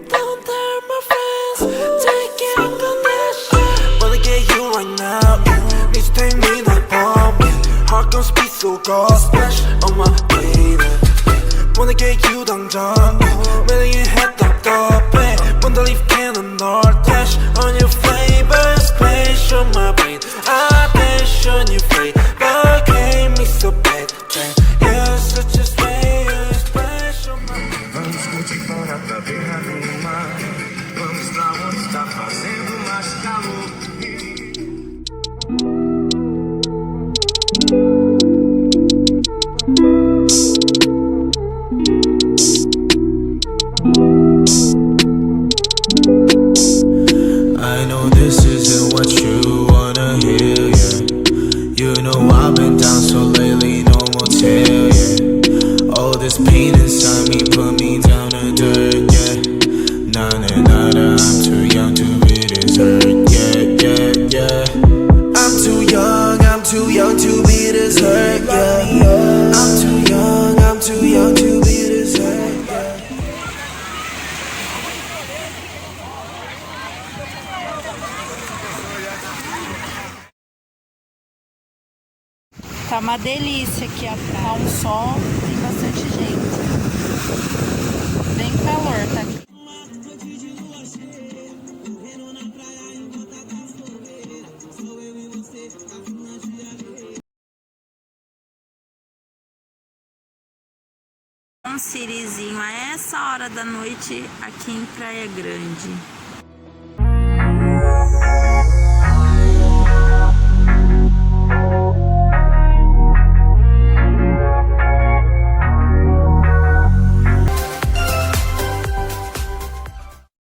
Don't tell my friends, take it unconditional. Wanna get you right now, need to take me that bomb. Heart gon' speed so cold, splash on my baby. Wanna get you 당장, 매일 답답해. Wanna leave cannon or dash on your flavor, splash on my brain. I dash on your flavor, gave me so bad. You're such a slayer, splash on my brain. Vamos curtir fora pra ver a rima. Vamos lá onde tá fazendo mais calor. I know this isn't what you wanna hear, yeah. You know I've been down so lately, no more tear, yeah. All this pain inside me put me down to dirt, yeah. Nah, nah, nah, nah, I'm too young to be this hurt, yeah, yeah, yeah. I'm too young to be this hurt, yeah. I'm too young to be this hurt, yeah. Tá uma delícia aqui a praia. Tá um sol, tem bastante gente. Bem calor, tá aqui. Um sirizinho a essa hora da noite aqui em Praia Grande.